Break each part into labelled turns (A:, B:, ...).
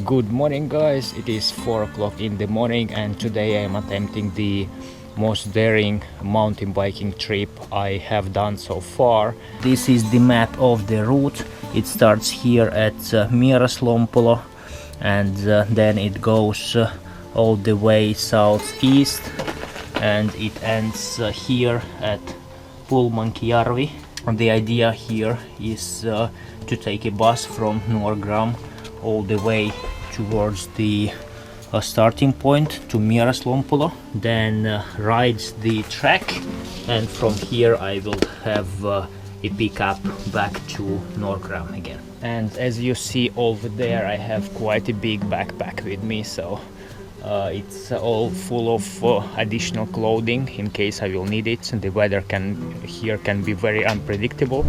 A: Good morning guys, it is 4 o'clock in the morning and today I am attempting the most daring mountain biking trip I have done so far. This is the map of the route. It starts here at MIERASLOMPOLO and then it goes all the way southeast and it ends here at PULMANKIJÄRVI. And the idea here is to take a bus from Norgram all the way towards the starting point to MIERASLOMPOLO, then rides the track, and from here I will have a pickup back to Norgram again. And as you see over there, I have quite a big backpack with me, so it's all full of additional clothing in case I will need it. The weather here can be very unpredictable.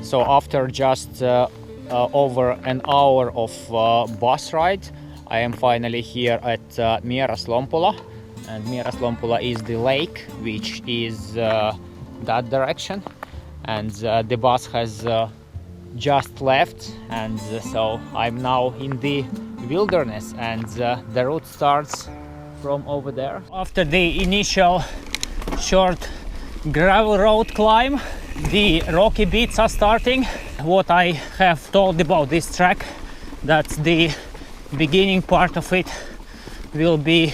A: So after just over an hour of bus ride, I am finally here at MIERASLOMPOLO, and MIERASLOMPOLO is the lake which is that direction, and the bus has just left, and so I'm now in the wilderness, and the route starts from over there. After the initial short gravel road climb, the rocky bits are starting. What I have told about this track, that the beginning part of it will be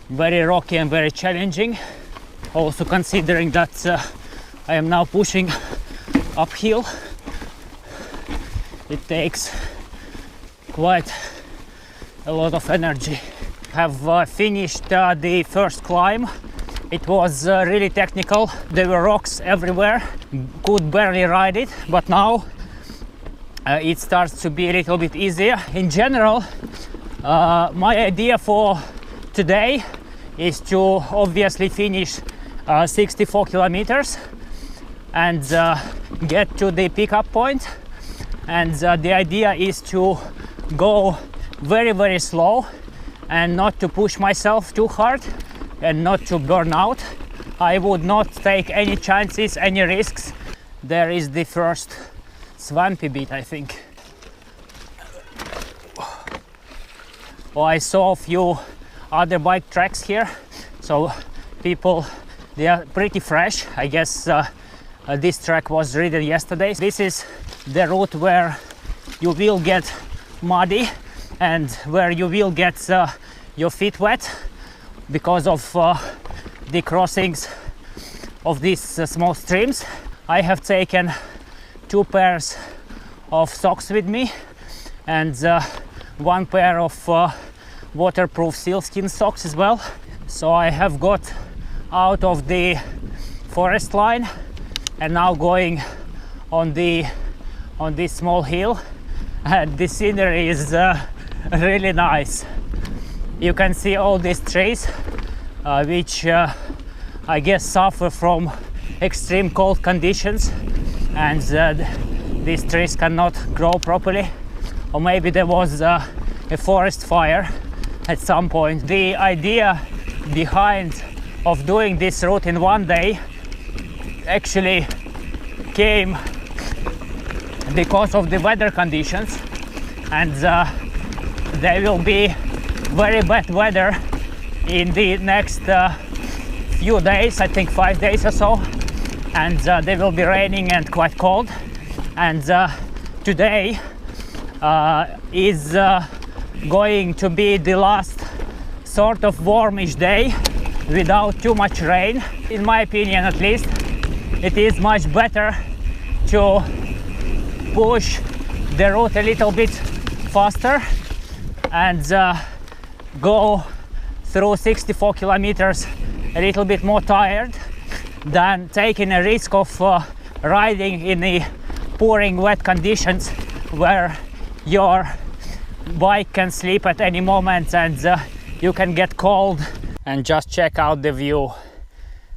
A: very rocky and very challenging, also considering that I am now pushing uphill. It takes quite a lot of energy. I have finished the first climb. It was really technical. There were rocks everywhere. Could barely ride it, but now it starts to be a little bit easier. In general, my idea for today is to obviously finish 64 kilometers and get to the pickup point. And the idea is to go very, very slow and not to push myself too hard and not to burn out. I would not take any chances, any risks. There is the first swampy bit, I think. Oh, I saw a few other bike tracks here, so people, they are pretty fresh. I guess this track was ridden yesterday. This is the route where you will get muddy and where you will get your feet wet because of the crossings of these small streams. I have taken 2 pairs of socks with me and 1 pair of waterproof sealskin socks as well. So I have got out of the forest line and now going on this small hill, and the scenery is really nice. You can see all these trees which I guess suffer from extreme cold conditions, and these trees cannot grow properly, or maybe there was a forest fire at some point. The idea behind of doing this route in one day actually came because of the weather conditions, and there will be very bad weather in the next few days, I think 5 days or so, and they will be raining and quite cold. And today is going to be the last sort of warmish day without too much rain. In my opinion, at least, it is much better to push the route a little bit faster and go through 64 kilometers a little bit more tired than taking a risk of riding in the pouring wet conditions where your bike can slip at any moment and you can get cold. And just check out the view.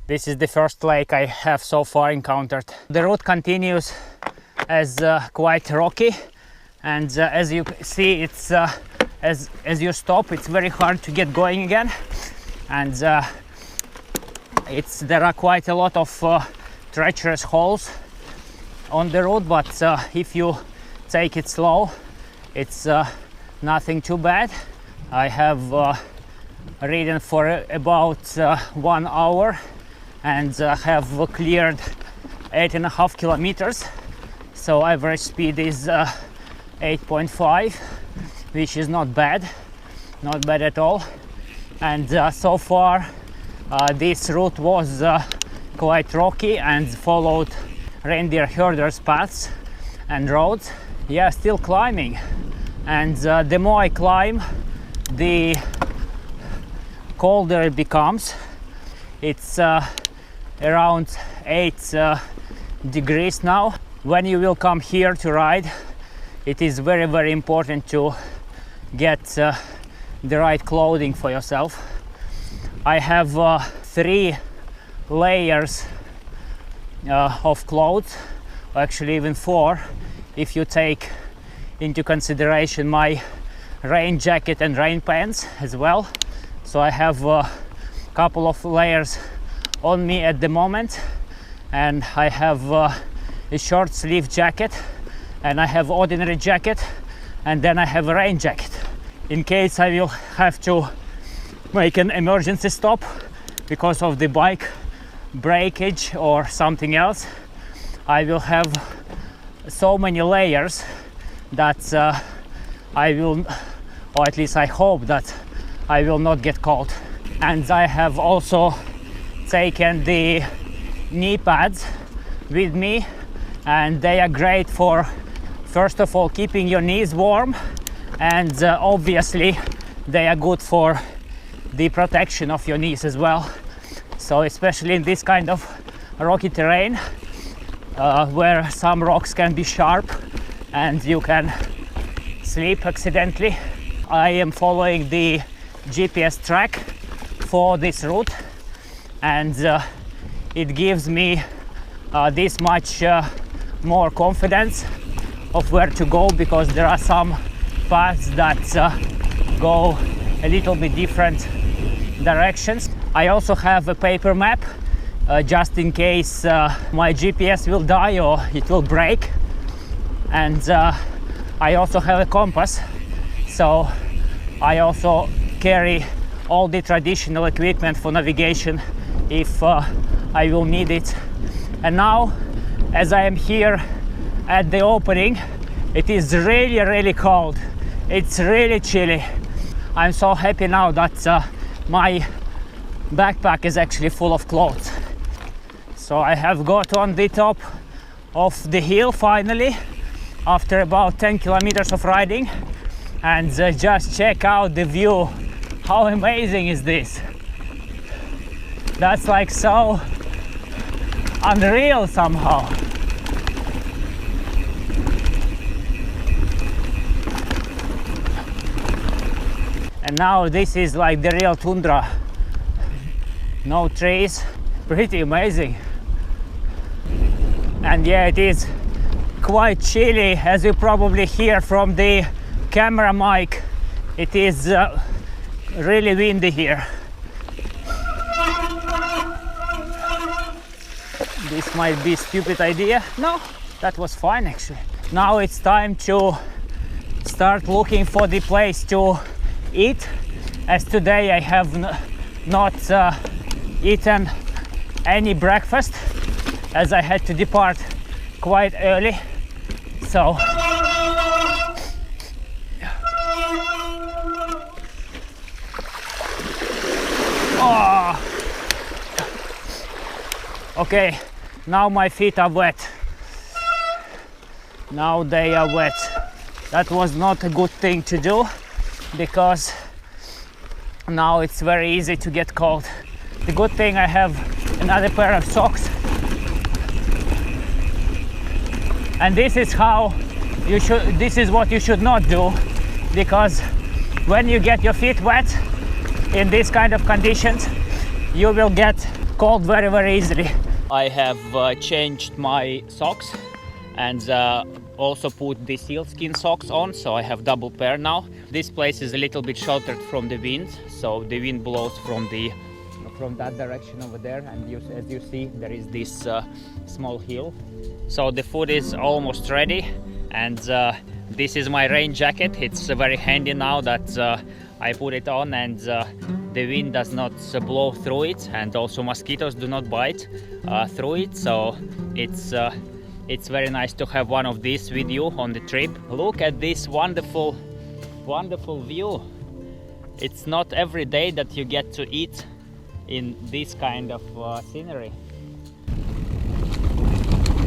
A: This is the first lake I have so far encountered. The route continues as quite rocky, and as you see, it's as you stop, it's very hard to get going again, and there are quite a lot of treacherous holes on the road, but if you take it slow, it's nothing too bad. I have ridden for about 1 hour and have cleared 8.5 kilometers. So average speed is 8.5, which is not bad at all. And so far this route was quite rocky and followed reindeer herders paths and roads. Yeah, still climbing, and the more I climb, the colder it becomes. It's around 8 degrees now. When you will come here to ride, it is very, very important to get the right clothing for yourself. I have 3 layers of clothes, actually even 4 if you take into consideration my rain jacket and rain pants as well. So I have a couple of layers on me at the moment, and I have a short sleeve jacket, and I have ordinary jacket, and then I have a rain jacket in case I will have to make an emergency stop because of the bike breakage or something else. I will have so many layers that I will, or at least I hope that I will not get cold. And I have also taken the knee pads with me, and they are great for, first of all, keeping your knees warm, and obviously they are good for the protection of your knees as well. So especially in this kind of rocky terrain where some rocks can be sharp and you can slip accidentally. I am following the GPS track for this route, and it gives me this much more confidence of where to go, because there are some paths that go a little bit different directions. I also have a paper map just in case my GPS will die or it will break, and I also have a compass, so I also carry all the traditional equipment for navigation if I will need it. And now, as I am here at the opening, it is really, really cold. It's really chilly. I'm so happy now that my backpack is actually full of clothes. So I have got on the top of the hill finally after about 10 kilometers of riding, and just check out the view. How amazing is this? That's like so unreal somehow. And now this is like the real tundra. No trees, pretty amazing. And yeah, it is quite chilly, as you probably hear from the camera mic. It is really windy here. This might be a stupid idea. No, that was fine actually. Now it's time to start looking for the place to eat, as today I have not eaten any breakfast, as I had to depart quite early. So okay, now my feet are wet. Now they are wet. That was not a good thing to do, because now it's very easy to get cold. The good thing I have another pair of socks, and this is what you should not do, because when you get your feet wet in this kind of conditions, you will get cold very, very easily. I have changed my socks and also put the sealskin socks on, so I have double pair now. This place is a little bit sheltered from the wind, so the wind blows from the from that direction over there, and as you see, there is this small hill. So the food is almost ready, and this is my rain jacket. It's very handy now that I put it on, and the wind does not blow through it, and also mosquitoes do not bite through it. So it's very nice to have one of these with you on the trip. Look at this wonderful view. It's not every day that you get to eat in this kind of scenery.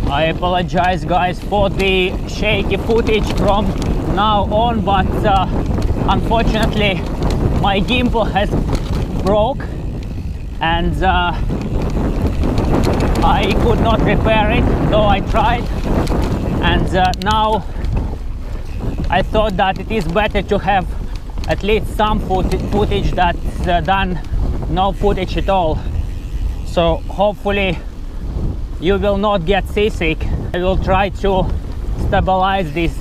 A: I apologize, guys, for the shaky footage from now on, but unfortunately my gimbal has broke, and I could not repair it, though I tried. And now I thought that it is better to have at least some footage that's than no footage at all. So hopefully you will not get seasick. I will try to stabilize this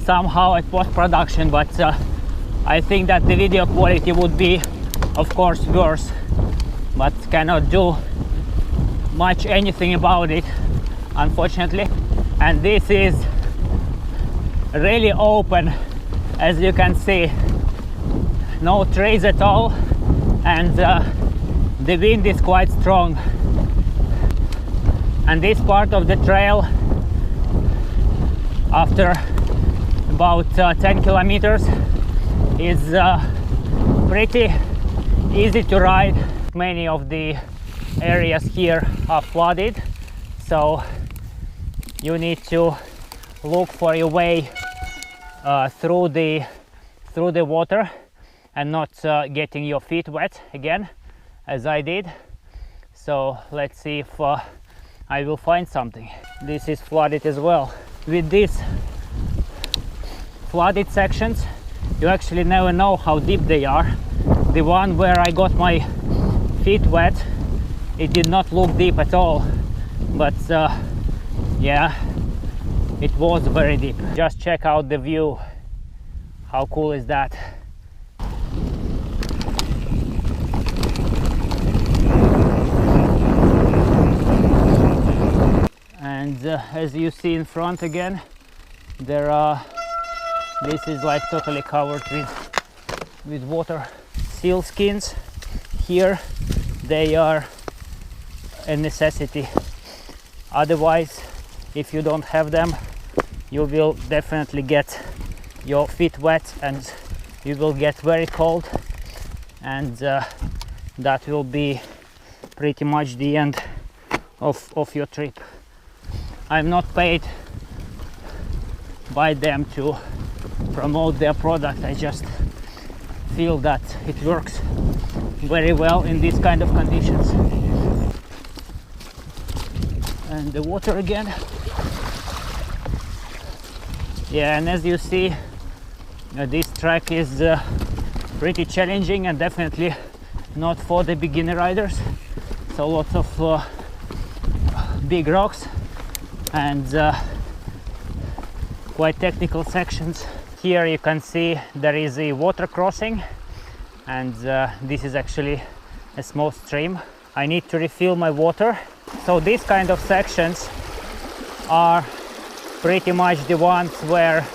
A: somehow at post-production, but I think that the video quality would be, of course, worse, but cannot do much anything about it, unfortunately. And this is really open, as you can see. No trees at all, and the wind is quite strong. And this part of the trail, after about 10 kilometers, is pretty easy to ride. Many of the areas here are flooded, so you need to look for your way through the water and not getting your feet wet again, as I did. So let's see if I will find something. This is flooded as well. With these flooded sections, you actually never know how deep they are. The one where I got my feet wet, it did not look deep at all, but yeah, it was very deep. Just check out the view. How cool is that? And as you see in front again, there are, this is like totally covered with water. Seal skins here, they are a necessity. Otherwise, if you don't have them, you will definitely get your feet wet and you will get very cold, and that will be pretty much the end of your trip. I'm not paid by them to promote their product. I just feel that it works very well in these kind of conditions. And the water again. Yeah, and as you see, this track is pretty challenging and definitely not for the beginner riders. So lots of big rocks and quite technical sections. Here you can see there is a water crossing, and this is actually a small stream. I need to refill my water. So these kind of sections are pretty much the ones where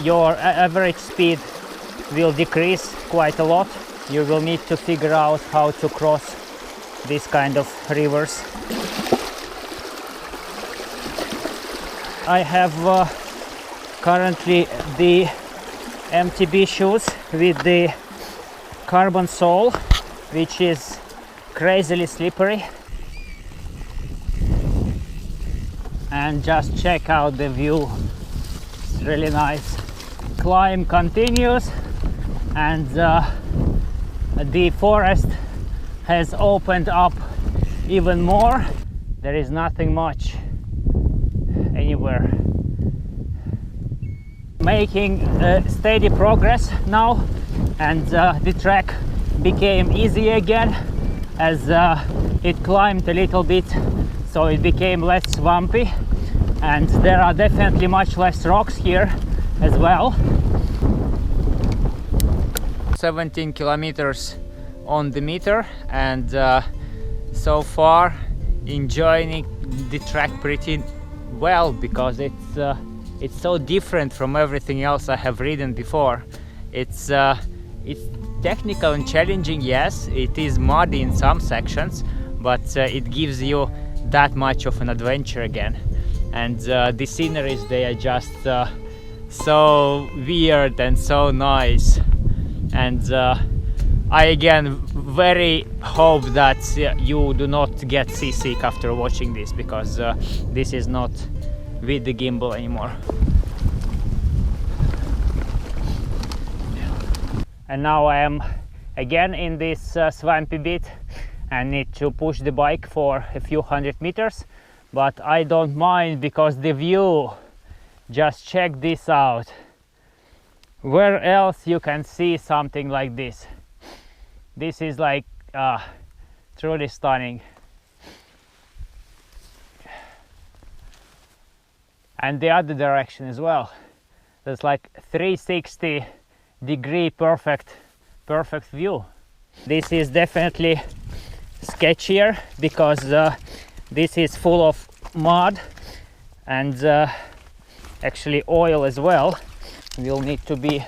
A: your average speed will decrease quite a lot. You will need to figure out how to cross these kind of rivers. I have currently the MTB shoes with the carbon sole, which is crazily slippery. And just check out the view, it's really nice. Climb continues, and the forest has opened up even more. There is nothing much anywhere. Making steady progress now, and the track became easy again as it climbed a little bit, so it became less swampy, and there are definitely much less rocks here as well. 17 kilometers
B: on the meter, and so far enjoying the track pretty well, because it's so different from everything else I have ridden before. It's technical and challenging, yes, it is muddy in some sections, but it gives you that much of an adventure again. And the sceneries, they are just so weird and so nice. And I again very hope that you do not get seasick after watching this, because this is not with the gimbal anymore.
A: And now I am again in this swampy bit and need to push the bike for a few hundred meters, but I don't mind because the view, just check this out. Where else you can see something like this? This is like truly stunning. And the other direction as well. There's like 360-degree perfect view. This is definitely sketchier because this is full of mud and actually oil as well. We'll need to be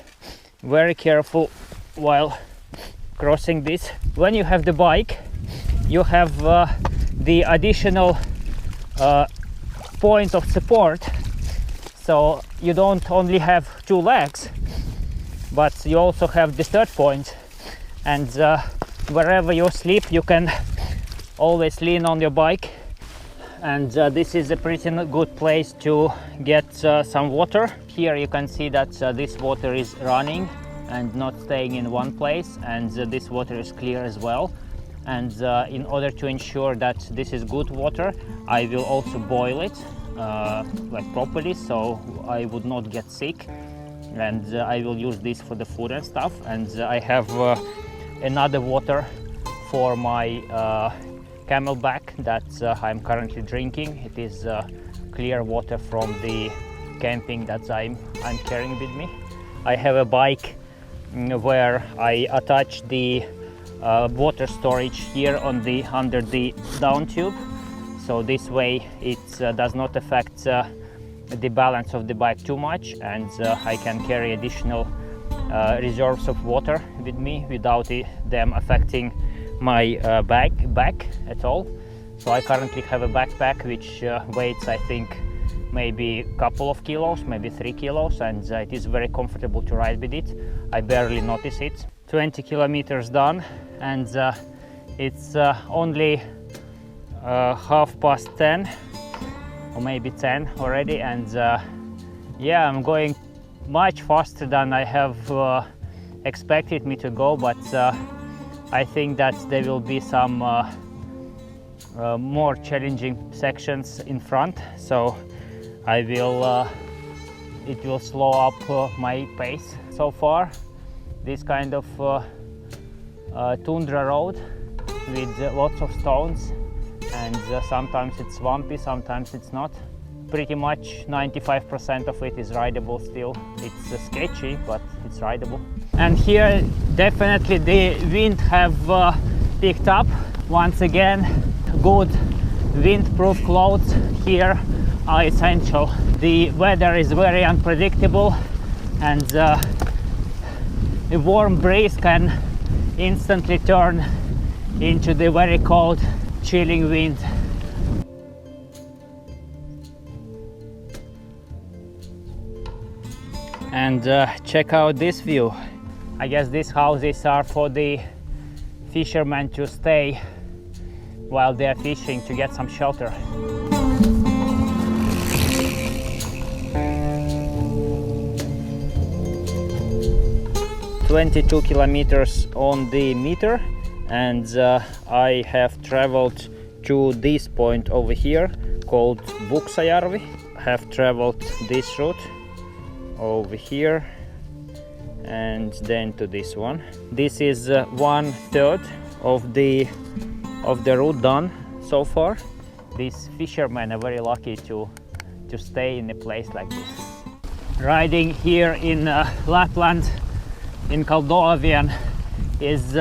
A: very careful while crossing this. When you have the bike, you have the additional point of support, so you don't only have two legs, but you also have the third point, and wherever you sleep you can always lean on your bike. And this is a pretty good place to get some water. Here you can see that this water is running and not staying in one place, and this water is clear as well. And in order to ensure that this is good water, I will also boil it like properly, so I would not get sick. And I will use this for the food and stuff. And I have another water for my Camelback that I'm currently drinking. It is clear water from the camping that I'm carrying with me. I have a bike where I attach the water storage here on under the down tube, so this way it does not affect the balance of the bike too much, and I can carry additional reserves of water with me without them affecting my back at all. So I currently have a backpack which weighs, I think, maybe a couple of kilos, maybe 3 kilos, and it is very comfortable to ride with it. I barely notice it. 20 kilometers done, and it's only 10:30 or maybe 10 already, and yeah, I'm going much faster than I have expected me to go, but I think that there will be some more challenging sections in front, so it will slow up my pace. So far, this kind of tundra road with lots of stones, and sometimes it's swampy, sometimes it's not. Pretty much 95% of it is rideable still. It's sketchy, but it's rideable. And here definitely the wind have picked up. Once again, good windproof clothes here are essential. The weather is very unpredictable, and a warm breeze can instantly turn into the very cold, chilling wind. And check out this view. I guess these houses are for the fishermen to stay while they are fishing, to get some shelter. "22 kilometers on the meter, and I have traveled to this point over here called Buksajärvi. I have traveled this route over here and then to this one. This is 1/3 of the route done so far. These fishermen are very lucky to stay in a place like this. Riding here in Lapland, in Kaldoaivin, is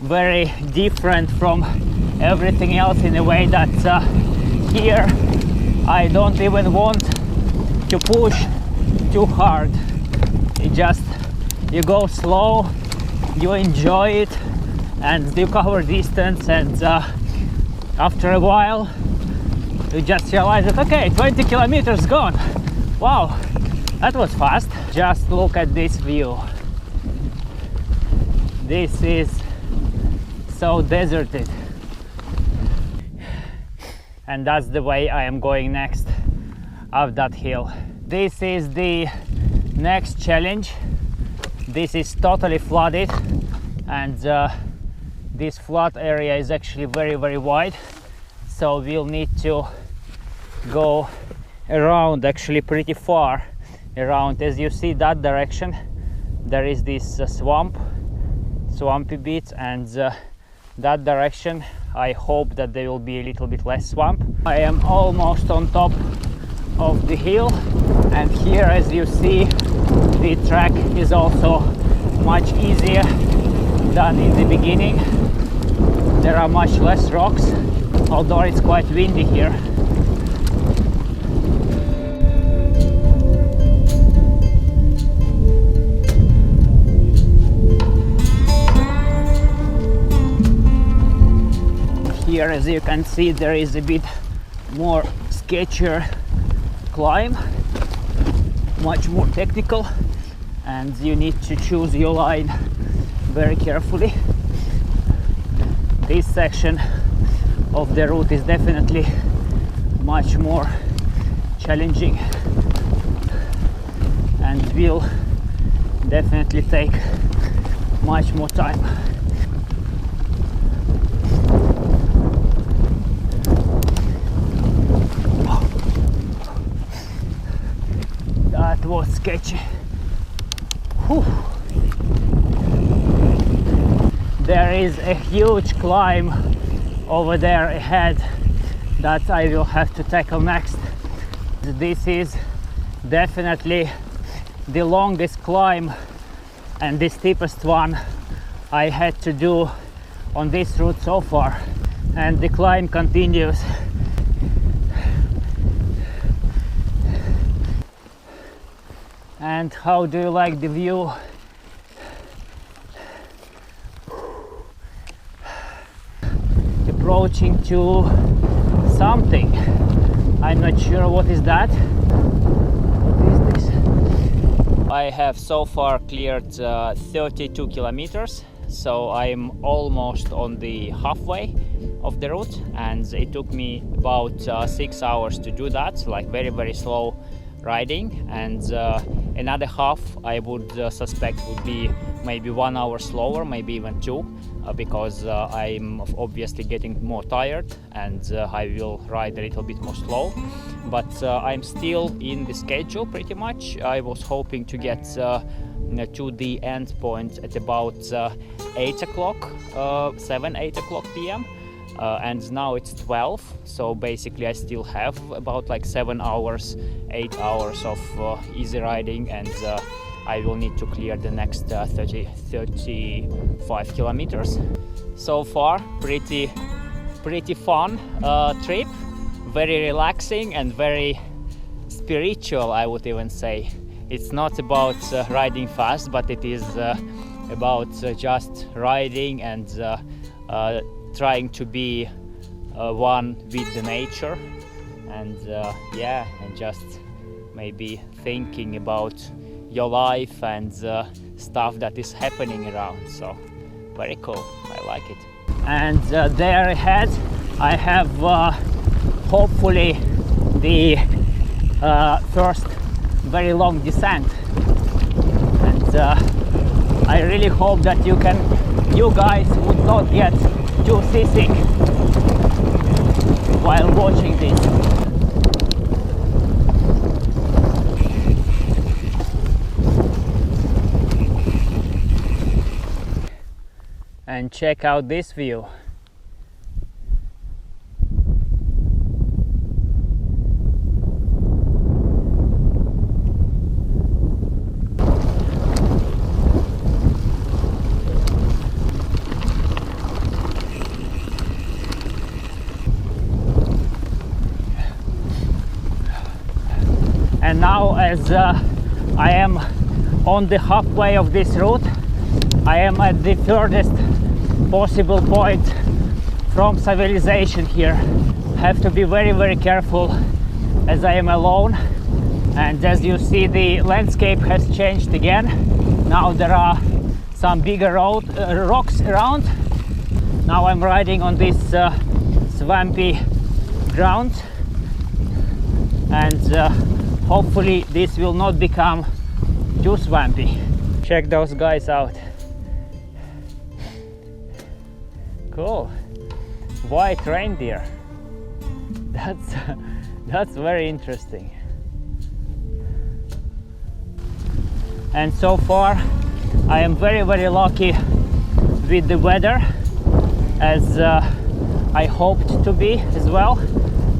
A: very different from everything else in a way that here I don't even want to push too hard. You go slow, you enjoy it, and you cover distance, and after a while you just realize that okay, 20 kilometers gone. Wow, that was fast. Just look at this view. This is so deserted, and that's the way I am going next up that hill. This is the next challenge. This is totally flooded, and this flood area is actually very wide, so we'll need to go around, actually pretty far around. As you see that direction, there is this swampy bit, and that direction I hope that there will be a little bit less swamp. I am almost on top of the hill, and here, as you see, the track is also much easier than in the beginning. There are much less rocks, although it's quite windy here. Here, as you can see, there is a bit more sketchier climb, much more technical, and you need to choose your line very carefully. This section of the route is definitely much more challenging and will definitely take much more time. That was sketchy. Whew. There is a huge climb over there ahead that I will have to tackle next. This is definitely the longest climb and the steepest one I had to do on this route so far, and the climb continues. And how do you like the view? Approaching to something. I'm not sure what is that. What is this? I have so far cleared 32 kilometers, so I'm almost on the halfway of the route, and it took me about 6 hours to do that, like very slow riding, and another half I would suspect would be maybe 1 hour slower, maybe even 2, because I'm obviously getting more tired, and I will ride a little bit more slow, but I'm still in the schedule pretty much. I was hoping to get to the end point at about 8 o'clock, 7-8 o'clock p.m. And now it's 12, so basically I still have about like 7 hours, 8 hours of easy riding, and I will need to clear the next 35 kilometers. So far, pretty fun trip, very relaxing and very spiritual, I would even say. It's not about riding fast, but it is about just riding and trying to be one with the nature, and yeah, and just maybe thinking about your life and stuff that is happening around. So very cool, I like it. And there ahead I have hopefully the first very long descent, and I really hope that you guys would not get too seasick while watching this. And check out this view. And now, as I am on the halfway of this route, I am at the furthest possible point from civilization here. Have to be very careful as I am alone, and as you see, the landscape has changed again. Now there are some bigger rocks around. Now I'm riding on this swampy ground, and hopefully this will not become too swampy. Check those guys out. Cool. White reindeer. That's very interesting. And so far I am very lucky with the weather, as I hoped to be as well,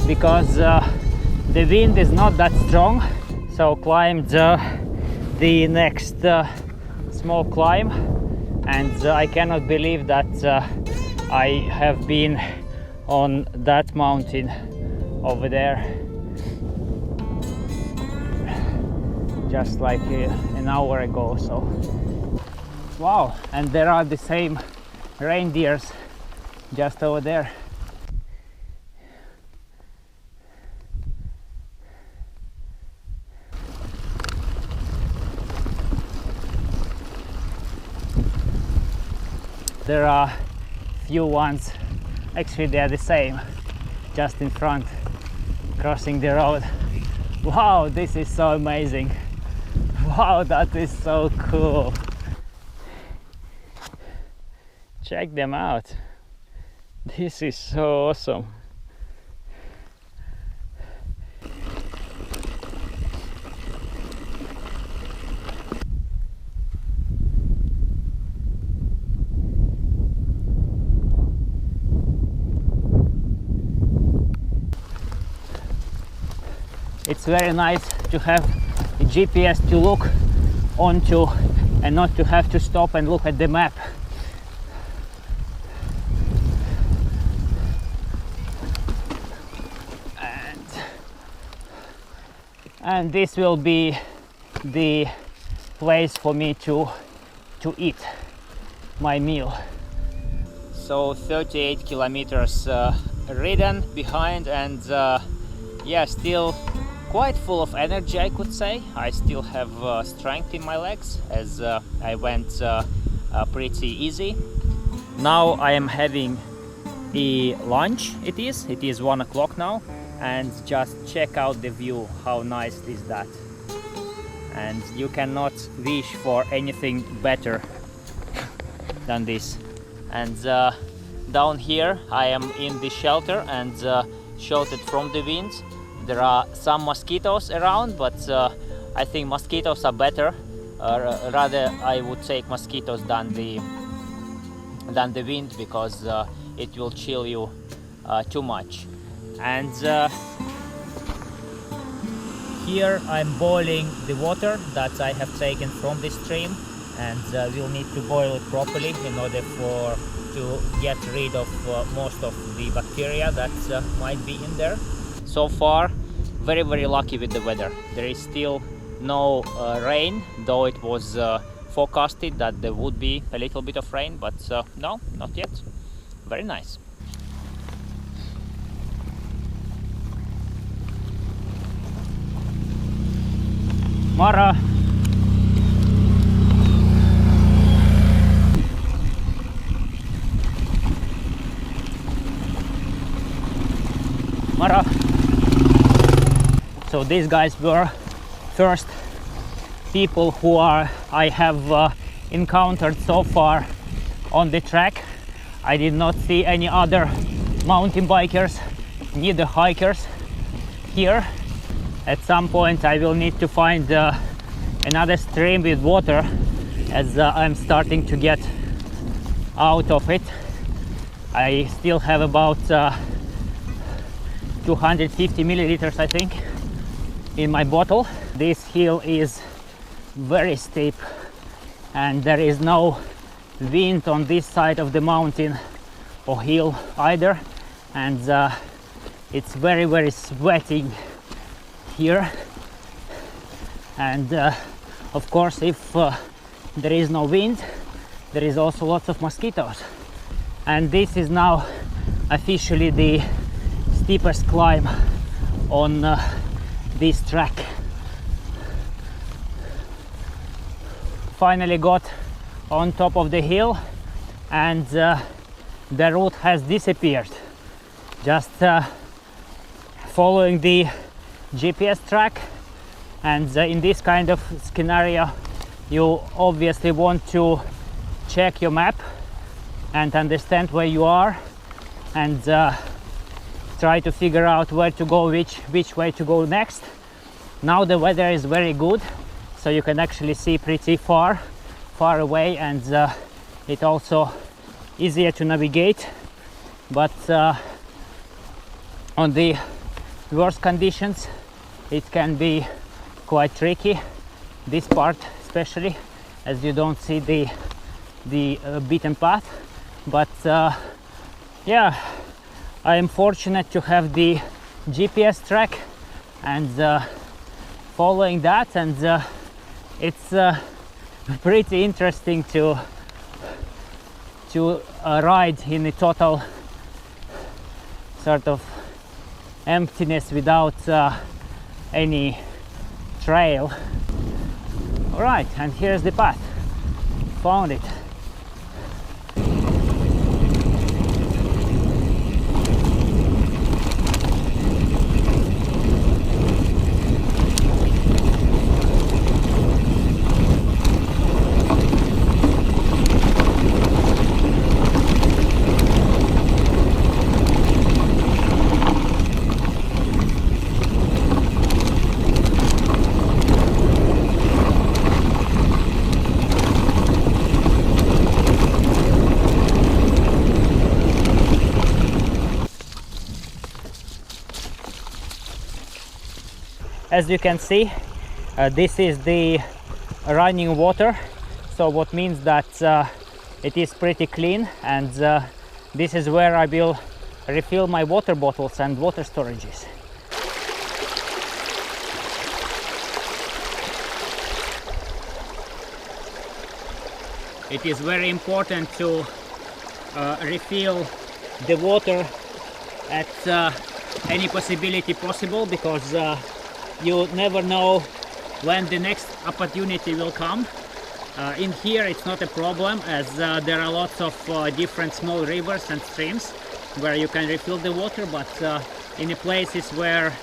A: because the wind is not that strong. So climbed the next small climb, and I cannot believe that I have been on that mountain over there just like an hour ago. So wow, and there are the same reindeers just over there. There are few ones, actually they are the same, just in front, crossing the road. Wow, this is so amazing. Wow, that is so cool. Check them out. This is so awesome. It's very nice to have a GPS to look onto and not to have to stop and look at the map. And this will be the place for me to eat my meal. So 38 kilometers ridden behind, and yeah, still quite full of energy, I could say. I still have strength in my legs, as I went pretty easy. Now I am having a lunch. It is 1 o'clock now, and just check out the view. How nice is that? And you cannot wish for anything better than this. And down here I am in the shelter and sheltered from the wind. There are some mosquitoes around, but I think mosquitoes are better. Rather, I would take mosquitoes than the wind, because it will chill you too much. And here I'm boiling the water that I have taken from the stream, and we'll need to boil it properly in order to get rid of most of the bacteria that might be in there. So far, very lucky with the weather. There is still no rain, though it was forecasted that there would be a little bit of rain, but no, not yet. Very nice. Mara. Mara. So these guys were first people who I have encountered so far on the track. I did not see any other mountain bikers, neither hikers here. At some point I will need to find another stream with water, as I'm starting to get out of it. I still have about 250 milliliters, I think, in my bottle. This hill is very steep, and there is no wind on this side of the mountain or hill either, and it's very sweating here. and of course if there is no wind, there is also lots of mosquitoes. And this is now officially the steepest climb on this track. Finally got on top of the hill, and the route has disappeared. Just following the GPS track, and in this kind of scenario you obviously want to check your map and understand where you are, and try to figure out where to go, which way to go next. Now the weather is very good, so you can actually see pretty far away, and it also easier to navigate. But on the worst conditions it can be quite tricky, this part especially, as you don't see the beaten path. But yeah, I am fortunate to have the GPS track and following that, and it's pretty interesting to ride in a total sort of emptiness without any trail. All right, and here's the path. Found it. As you can see, this is the running water, so what means that it is pretty clean, and this is where I will refill my water bottles and water storages. It is very important to refill the water at any possibility possible, because you never know when the next opportunity will come. In here it's not a problem, as there are lots of different small rivers and streams where you can refill the water, but in the places where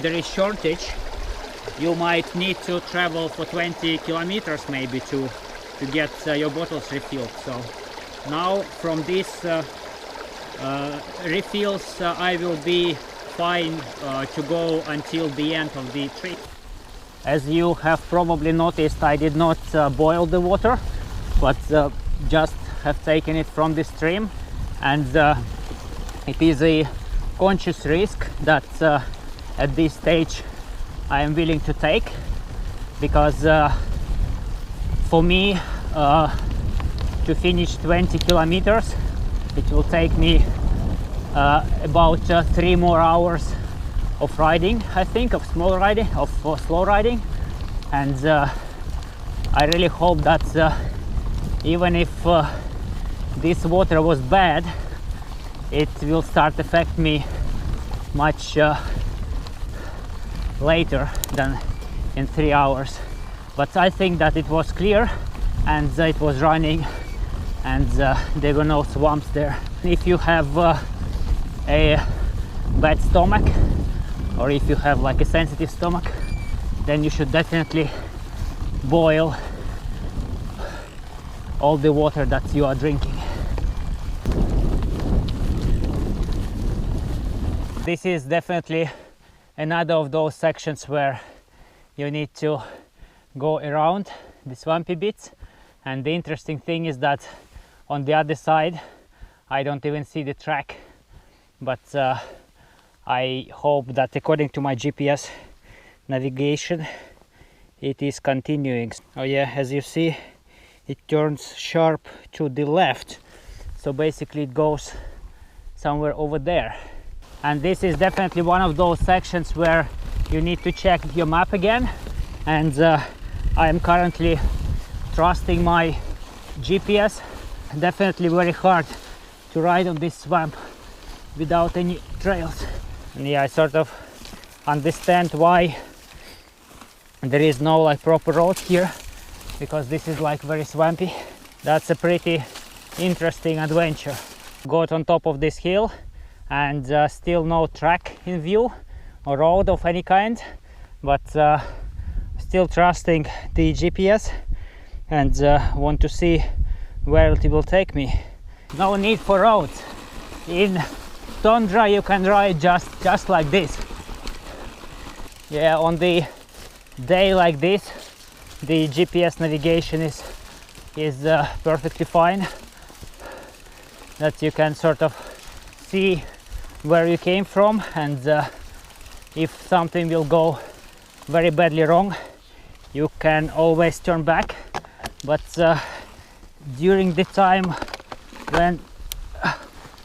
A: there is shortage, you might need to travel for 20 kilometers maybe to get your bottles refilled. So now from these refills I will be fine to go until the end of the trip. As you have probably noticed, I did not boil the water, but just have taken it from the stream, and it is a conscious risk that at this stage I am willing to take, because for me to finish 20 kilometers it will take me about 3 more hours of riding, I think, of slow riding, and I really hope that even if this water was bad, it will start affect me much later than in 3 hours. But I think that it was clear, and it was running, and there were no swamps there. If you have a bad stomach, or if you have like a sensitive stomach, then you should definitely boil all the water that you are drinking. This is definitely another of those sections where you need to go around the swampy bits, and the interesting thing is that on the other side I don't even see the track, but I hope that according to my GPS navigation it is continuing. Oh yeah, as you see, it turns sharp to the left, so basically it goes somewhere over there. And this is definitely one of those sections where you need to check your map again, and I am currently trusting my GPS. Definitely very hard to ride on this swamp without any trails. And yeah, I sort of understand why there is no like proper road here, because this is like very swampy. That's a pretty interesting adventure. Got on top of this hill and still no track in view or road of any kind, but still trusting the GPS and want to see where it will take me. No need for roads. In tundra you can ride just like this. Yeah, on the day like this the GPS navigation is perfectly fine, that you can sort of see where you came from, and if something will go very badly wrong you can always turn back. But during the time when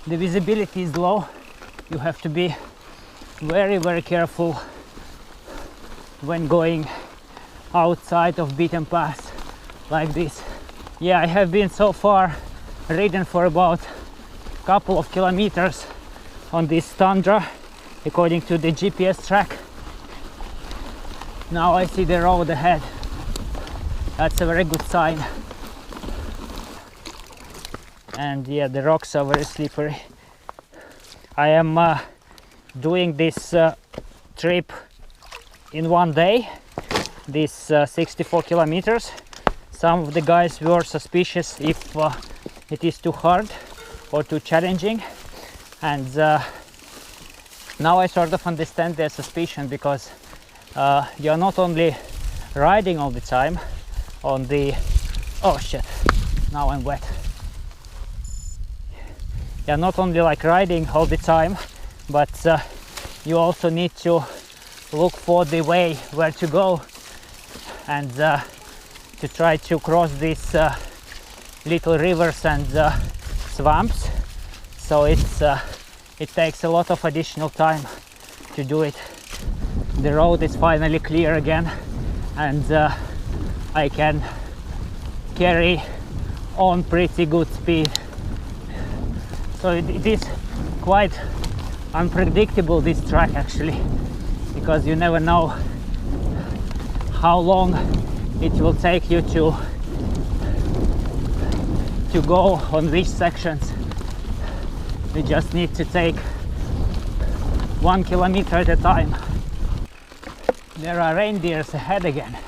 A: the visibility is low you have to be very careful when going outside of beaten paths like this. Yeah, I have been so far ridden for about a couple of kilometers on this tundra according to the GPS track. Now I see the road ahead. That's a very good sign. And yeah, the rocks are very slippery. I am doing this trip in one day, this 64 kilometers. Some of the guys were suspicious if it is too hard or too challenging, and now I sort of understand their suspicion, because you're not only riding all the time on the... oh shit, now I'm wet. You're not only like riding all the time, but you also need to look for the way where to go and to try to cross these little rivers and swamps. So it takes a lot of additional time to do it. The road is finally clear again, and I can carry on pretty good speed. So it is quite unpredictable, this track actually, because you never know how long it will take you to go on which sections. You just need to take 1 kilometer at a time. There are reindeers ahead again,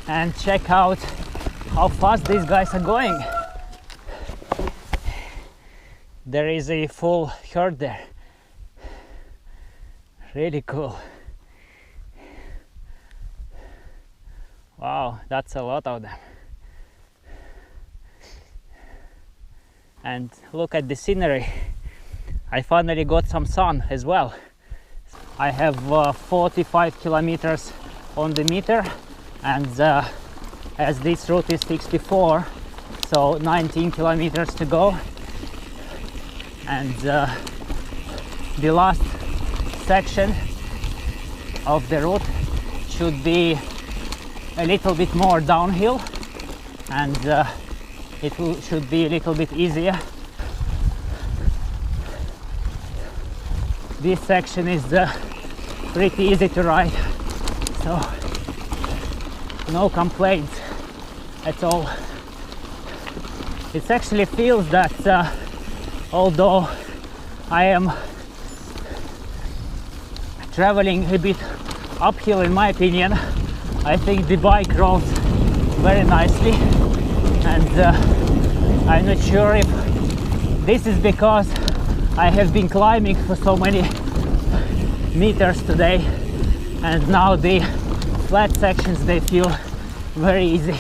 A: and check out how fast these guys are going. There is a full herd there. Really cool. Wow, that's a lot of them. And look at the scenery. I finally got some sun as well. I have 45 kilometers on the meter, and as this route is 64, so 19 kilometers to go. And the last section of the route should be a little bit more downhill, and should be a little bit easier. This section is pretty easy to ride, so no complaints at all. It actually feels that although I am traveling a bit uphill, in my opinion, I think the bike rode very nicely, and I'm not sure if this is because I have been climbing for so many meters today, and now the flat sections, they feel very easy.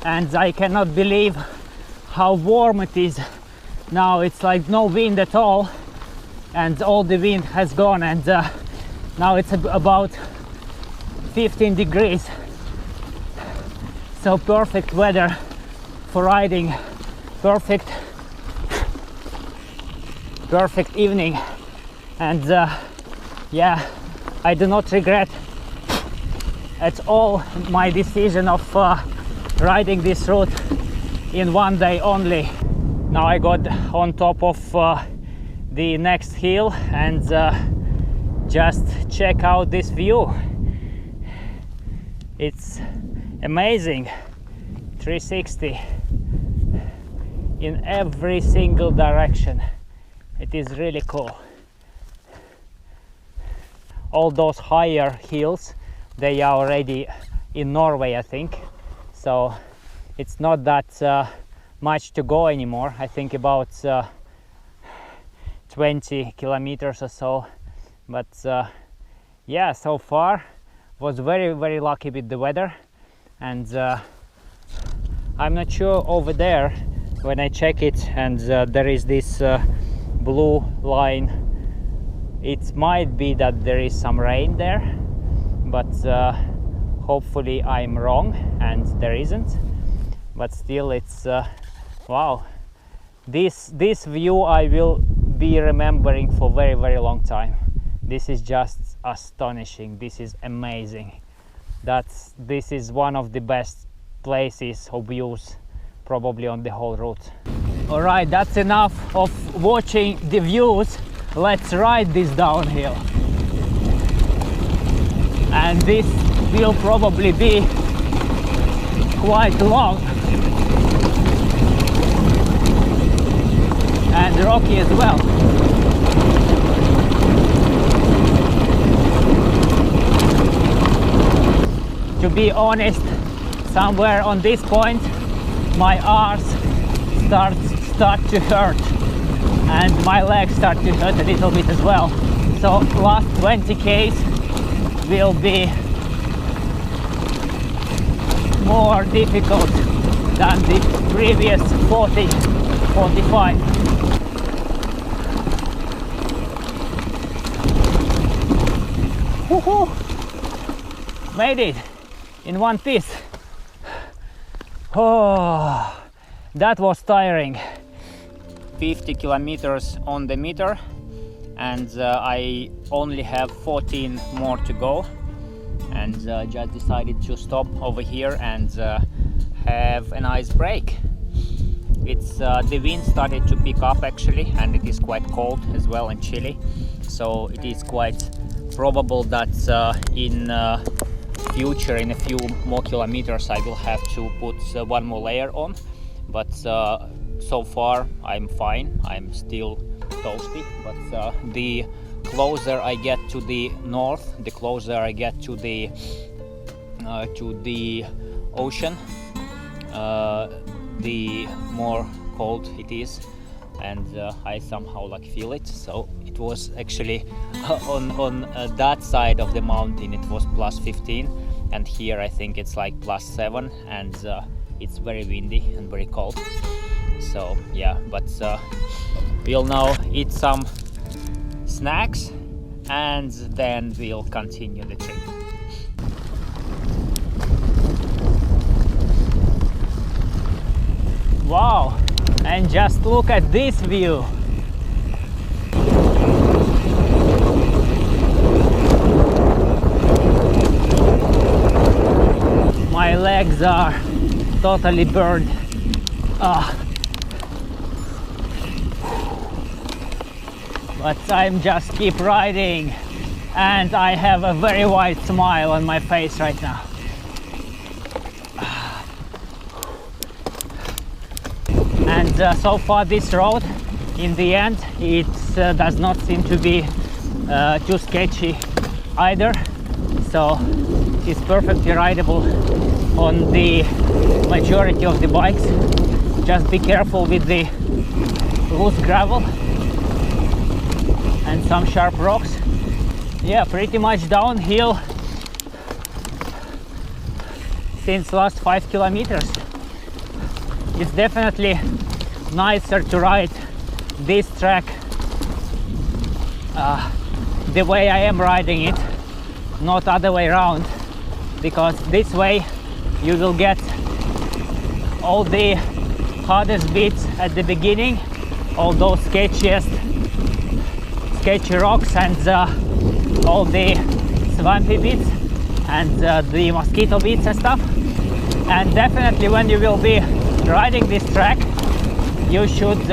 A: And I cannot believe how warm it is now. It's like no wind at all, and all the wind has gone, and now it's about 15 degrees. So perfect weather for riding, perfect evening. And yeah, I do not regret at all my decision of riding this route in one day only. Now I got on top of the next hill and just check out this view. It's amazing. 360 in every single direction. It is really cool. All those higher hills, they are already in Norway, I think, so it's not that much to go anymore. I think about 20 kilometers or so, but yeah, so far was very lucky with the weather. And I'm not sure over there when I check it, and there is this blue line, it might be that there is some rain there, but hopefully I'm wrong and there isn't. But still, it's wow, this view I will be remembering for very long time. This is just astonishing. This is amazing. This is one of the best places or views probably on the whole route. All right, that's enough of watching the views. Let's ride this downhill. And this will probably be quite long and rocky as well. To be honest, somewhere on this point my arms start to hurt and my legs start to hurt a little bit as well. So last 20 k's will be more difficult than the previous 45. Woohoo! Made it in one piece. Oh, that was tiring. 50 kilometers on the meter, and I only have 14 more to go, and just decided to stop over here and have a nice break. It's the wind started to pick up actually, and it is quite cold as well and chilly, so it is quite probable that in future, in a few more kilometers, I will have to put one more layer on, but so far I'm fine. I'm still toasty, but the closer I get to the north, the closer I get to the ocean, the more cold it is, and I somehow like feel it. So it was actually on that side of the mountain it was plus 15, and here I think it's like plus 7, and it's very windy and very cold. So yeah, but we'll now eat some snacks and then we'll continue the trip. Wow, and just look at this view. My legs are totally burned. But I'm just keep riding, and I have a very wide smile on my face right now. And so far this road, in the end, it does not seem to be too sketchy either, so it's perfectly rideable on the majority of the bikes. Just be careful with the loose gravel and some sharp rocks. Yeah, pretty much downhill since last 5 kilometers. It's definitely nicer to ride this track the way I am riding it, not other way around, because this way you will get all the hardest bits at the beginning, all those sketchy rocks and all the swampy bits and the mosquito bits and stuff. And definitely when you will be riding this track, you should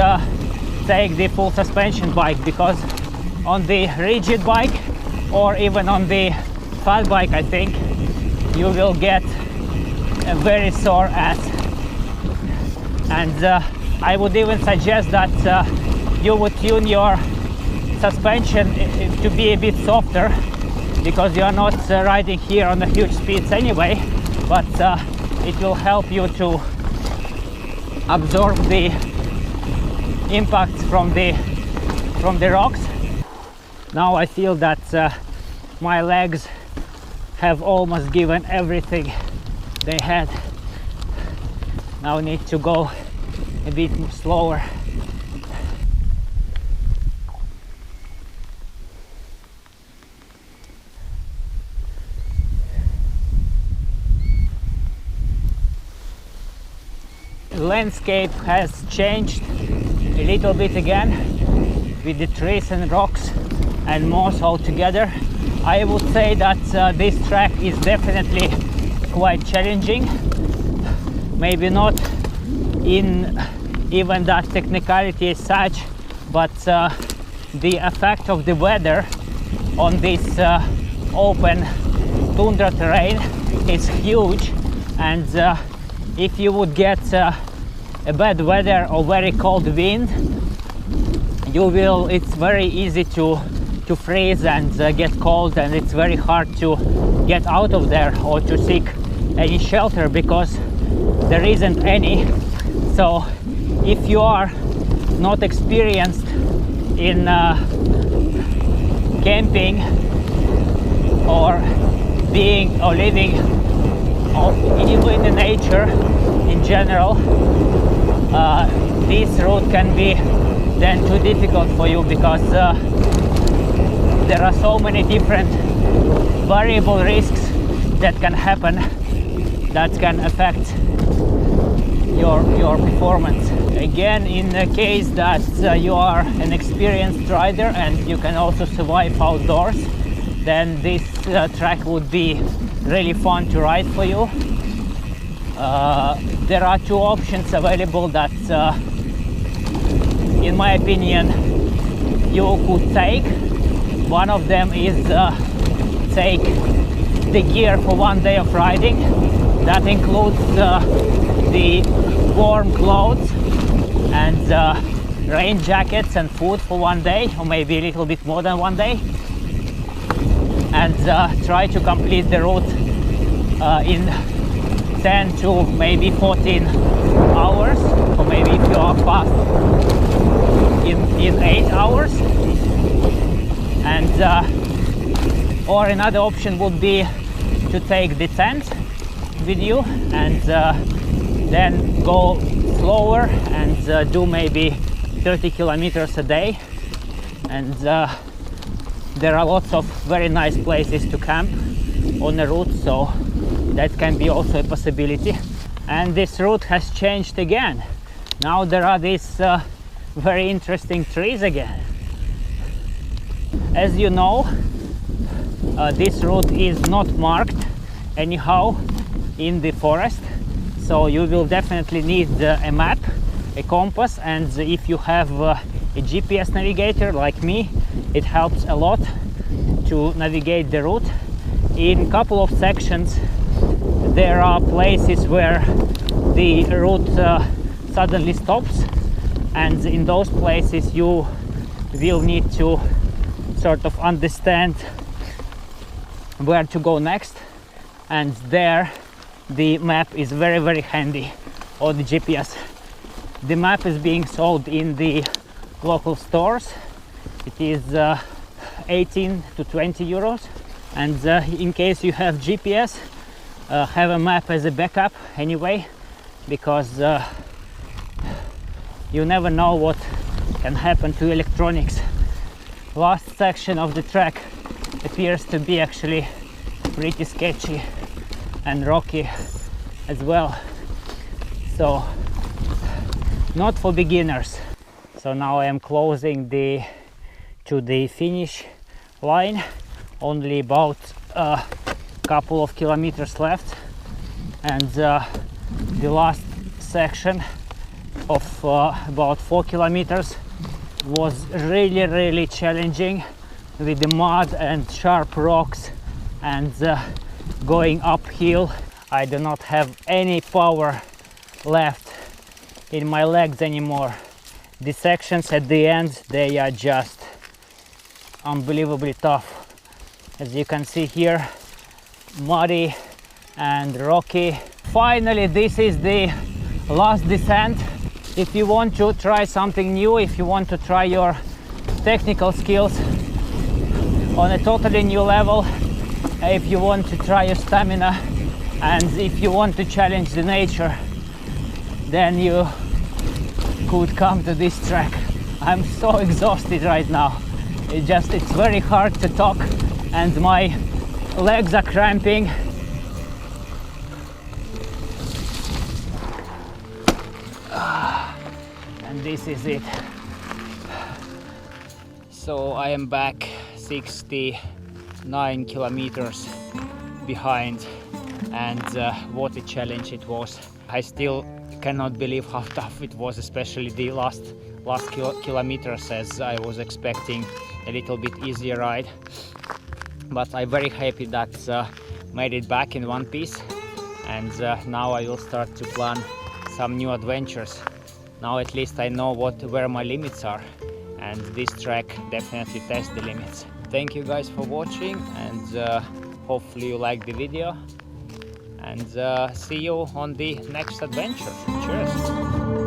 A: take the full suspension bike, because on the rigid bike or even on the fat bike, I think you will get a very sore ass. And I would even suggest that you would tune your suspension to be a bit softer, because you are not riding here on the huge speeds anyway, but it will help you to absorb the impacts from the rocks. Now I feel that my legs have almost given everything they had. Now I need to go a bit slower. The landscape has changed a little bit again, with the trees and rocks and moss all together. I would say that this track is definitely quite challenging. Maybe not in even that technicality as such, but the effect of the weather on this open tundra terrain is huge. And if you would get a bad weather or very cold wind, it's very easy to freeze and get cold, and it's very hard to get out of there or to seek any shelter, because there isn't any. So if you are not experienced in camping or being or living or even in the nature in general, this route can be then too difficult for you, because there are so many different variable risks that can happen that can affect your performance. Again, in the case that you are an experienced rider and you can also survive outdoors, then this track would be really fun to ride for you. There are two options available that in my opinion you could take. One of them is take the gear for one day of riding. That includes the warm clothes and rain jackets and food for one day, or maybe a little bit more than one day, and try to complete the route in 10 to maybe 14 hours, or maybe if you are fast in 8 hours. And or another option would be to take the tent with you and then go slower and do maybe 30 kilometers a day. And there are lots of very nice places to camp on the route, so that can be also a possibility. And this route has changed again. Now there are these very interesting trees again. As you know, this route is not marked anyhow in the forest, so you will definitely need a map, a compass, and if you have a GPS navigator like me, it helps a lot to navigate the route. In a couple of sections there are places where the route suddenly stops, and in those places you will need to sort of understand where to go next, and there the map is very handy, or the GPS. The map is being sold in the local stores. It is 18 to 20 euros, and in case you have GPS, have a map as a backup anyway, because you never know what can happen to electronics. Last section of the track appears to be actually pretty sketchy and rocky as well, so not for beginners. So now I am closing to the finish line only about a couple of kilometers left, and the last section of about 4 kilometers was really challenging with the mud and sharp rocks and going uphill. I do not have any power left in my legs anymore. The sections at the end, they are just unbelievably tough. As you can see here, muddy and rocky. Finally, this is the last descent. If you want to try something new, if you want to try your technical skills on a totally new level, if you want to try your stamina, and if you want to challenge the nature, then you could come to this track. I'm so exhausted right now. It's very hard to talk and my legs are cramping. And this is it. So I am back 69 kilometers behind, and what a challenge it was. I still cannot believe how tough it was, especially the last kilometers, as I was expecting a little bit easier ride. But I'm very happy that made it back in one piece, and now I will start to plan some new adventures. Now at least I know where my limits are, and this track definitely tests the limits. Thank you guys for watching, and hopefully you liked the video, and see you on the next adventure. Cheers!